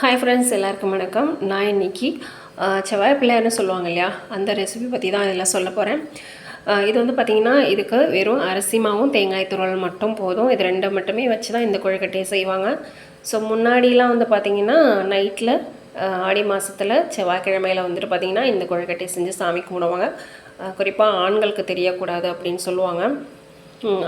Hi friends, எல்லாருக்கும் வணக்கம். நான் இன்றைக்கி செவ்வாய் பிள்ளையார்னு சொல்லுவாங்க இல்லையா, அந்த ரெசிபி பற்றி தான் இதில் சொல்ல போகிறேன். இது வந்து பார்த்திங்கன்னா, இதுக்கு வெறும் அரிசி மாவும் தேங்காய் துருவல் மட்டும் போதும். இது ரெண்டை மட்டுமே வச்சு தான் இந்த கொழுக்கட்டையை செய்வாங்க. ஸோ முன்னாடிலாம் வந்து பார்த்திங்கன்னா, நைட்டில் ஆடி மாதத்தில் செவ்வாய்க்கிழமையில் வந்துட்டு பார்த்திங்கன்னா இந்த கொழுக்கட்டையை செஞ்சு சாமி கும்பிடுவாங்க. குறிப்பாக ஆண்களுக்கு தெரியக்கூடாது அப்படின்னு சொல்லுவாங்க.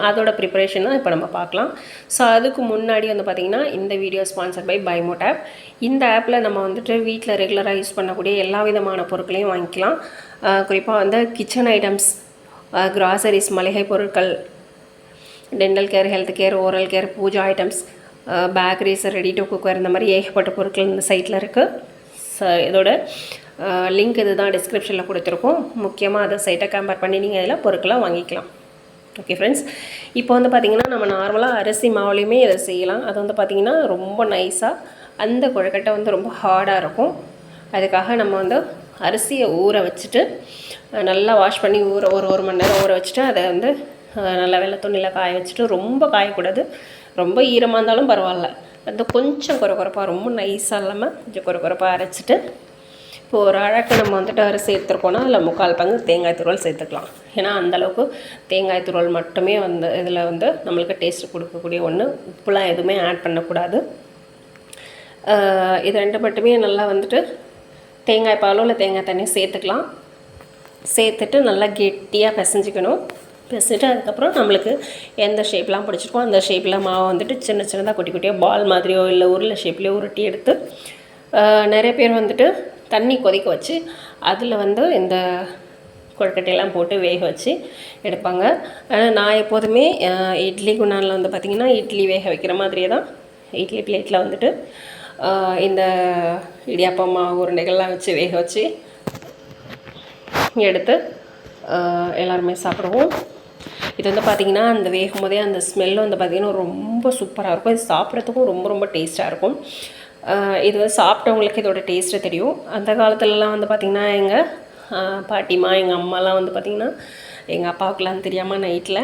அதோட ப்ரிப்பரேஷன் தான் இப்போ நம்ம பார்க்கலாம். ஸோ அதுக்கு முன்னாடி வந்து பார்த்திங்கன்னா, இந்த வீடியோ ஸ்பான்சர் பை பைமோட் ஆப். இந்த ஆப்பில் நம்ம வந்துட்டு வீட்டில் ரெகுலராக யூஸ் பண்ணக்கூடிய எல்லா விதமான பொருட்களையும் வாங்கிக்கலாம். குறிப்பாக வந்து கிச்சன் ஐட்டம்ஸ், கிராசரிஸ், மளிகை பொருட்கள், dental care, health care, oral care, puja items, bakeries, ready to cooker, இந்த மாதிரி ஏகப்பட்ட பொருட்கள் இந்த சைட்டில் இருக்குது. ஸோ இதோட லிங்க் இது தான் டிஸ்கிரிப்ஷனில் கொடுத்துருக்கோம். முக்கியமாக அதை சைட்டை கம்பேர் பண்ணி நீங்கள் இதில் பொருட்களாக வாங்கிக்கலாம். ஓகே ஃப்ரெண்ட்ஸ், இப்போ வந்து பார்த்திங்கன்னா நம்ம நார்மலாக அரிசி மாவுலேயுமே இதை செய்யலாம். அது வந்து பார்த்திங்கன்னா ரொம்ப நைஸாக, அந்த கொழுக்கட்டை வந்து ரொம்ப ஹார்டாக இருக்கும். அதுக்காக நம்ம வந்து அரிசியை ஊற வச்சுட்டு நல்லா வாஷ் பண்ணி ஒரு மணி நேரம் ஊற வச்சுட்டு அதை வந்து நல்லா வெள்ளை துணியில் காய வச்சுட்டு, ரொம்ப காயக்கூடாது, ரொம்ப ஈரமாக இருந்தாலும் பரவாயில்ல, அந்த கொஞ்சம் குறைப்பாக, ரொம்ப நைஸாக இல்லாமல் கொஞ்சம் குறைப்பாக அரைச்சிட்டு, இப்போ ஒரு அழகு நம்ம வந்துட்டு அரிசி எடுத்துருக்கோன்னா அதில் 3/4 பங்கு தேங்காய் துருவல் சேர்த்துக்கலாம். ஏன்னா அந்தளவுக்கு தேங்காய் துருவல் மட்டுமே வந்து இதில் வந்து நம்மளுக்கு டேஸ்ட்டு கொடுக்கக்கூடிய ஒன்று. உப்புலாம் எதுவுமே ஆட் பண்ணக்கூடாது. இது ரெண்டு மட்டுமே நல்லா வந்துட்டு தேங்காய் பாலோ இல்லை தேங்காய் தண்ணியும் சேர்த்துக்கலாம். சேர்த்துட்டு நல்லா கெட்டியாக பிசைஞ்சிக்கணும். பிசைட்டு அதுக்கப்புறம் நம்மளுக்கு எந்த ஷேப்லாம் பிடிச்சிருக்கோ அந்த ஷேப்பில் மாவை வந்துட்டு சின்னதாக குட்டி குட்டியாக பால் மாதிரியோ இல்லை உருளை ஷேப்லேயோ உருட்டி எடுத்து, நிறைய பேர் வந்துட்டு தண்ணி கொதிக்க வச்சு அதில் வந்து இந்த கொழுக்கட்டையெல்லாம் போட்டு வேக வச்சு எடுப்பாங்க. நான் எப்போதுமே இட்லி குண்டானில் வந்து பார்த்திங்கன்னா இட்லி வேக வைக்கிற மாதிரியே தான் இட்லி பிளேட்டில் வந்துட்டு இந்த இடியாப்பம் மாவு உருண்டைகள்லாம் வச்சு வேக வச்சு எடுத்து எல்லாருமே சாப்பிடுவோம். இது வந்து பார்த்திங்கன்னா அந்த வேகும் போதே அந்த ஸ்மெல்லும் வந்து பார்த்திங்கன்னா ரொம்ப சூப்பராக இருக்கும். இது சாப்பிட்றதுக்கும் ரொம்ப ரொம்ப டேஸ்ட்டாக இருக்கும். இது வந்து சாப்பிட்டவங்களுக்கு இதோட டேஸ்ட்டு தெரியும். அந்த காலத்துலலாம் வந்து பார்த்திங்கன்னா எங்கள் பாட்டிமா, எங்கள் அம்மாலாம் வந்து பார்த்திங்கன்னா எங்கள் அப்பாவுக்குலாம் தெரியாமல் நைட்டில்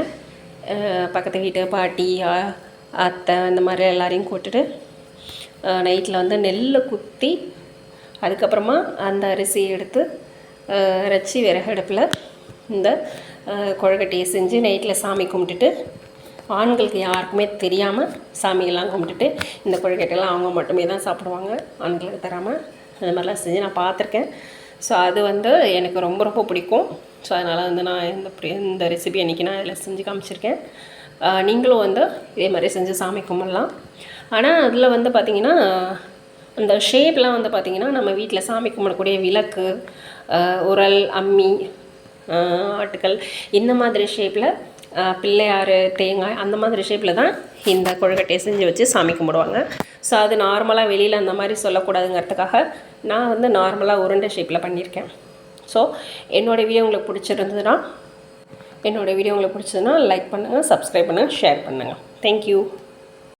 பக்கத்து வீட்டு பாட்டி, அத்தை, இந்த மாதிரி எல்லாரையும் கூப்பிட்டுட்டு நைட்டில் வந்து நெல்லை குத்தி அதுக்கப்புறமா அந்த அரிசியை எடுத்து அரைச்சி விறகடுப்பில் இந்த கொழுக்கட்டையை செஞ்சு நைட்டில் சாமி கும்பிட்டுட்டு, ஆண்களுக்கு யாருக்குமே தெரியாமல் சாமியெல்லாம் கும்பிட்டுட்டு இந்த கொழுக்கட்டையெல்லாம் அவங்க மட்டுமே தான் சாப்பிடுவாங்க, ஆண்களுக்கு தராமல். அந்த மாதிரிலாம் செஞ்சு நான் பார்த்துருக்கேன். ஸோ அது வந்து எனக்கு ரொம்ப ரொம்ப பிடிக்கும். ஸோ அதனால் வந்து நான் இந்த ரெசிபி அன்றைக்கி நான் இதில் செஞ்சு காமிச்சிருக்கேன். நீங்களும் வந்து இதே மாதிரி செஞ்சு சாமி கும்பிடலாம். ஆனால் அதில் வந்து பார்த்திங்கன்னா அந்த ஷேப்லாம் வந்து பார்த்திங்கன்னா நம்ம வீட்டில் சாமி கும்பிடக்கூடிய விளக்கு, உரல், அம்மி, ஆட்டுக்கல், இந்த மாதிரி ஷேப்பில் பிள்ளையார், தேங்காய், அந்த மாதிரி ஷேப்பில் தான் இந்த கொழுக்கட்டையை செஞ்சு வச்சு சாமி கும்பிடுவாங்க. ஸோ அது நார்மலாக வெளியில் அந்த மாதிரி சொல்லக்கூடாதுங்கிறதுக்காக நான் வந்து நார்மலாக உருண்டை ஷேப்பில் பண்ணியிருக்கேன். ஸோ என்னோடய வீடியோ உங்களுக்கு பிடிச்சிருந்ததுன்னா லைக் பண்ணுங்கள், சப்ஸ்கிரைப் பண்ணுங்கள், ஷேர் பண்ணுங்கள். தேங்க்யூ.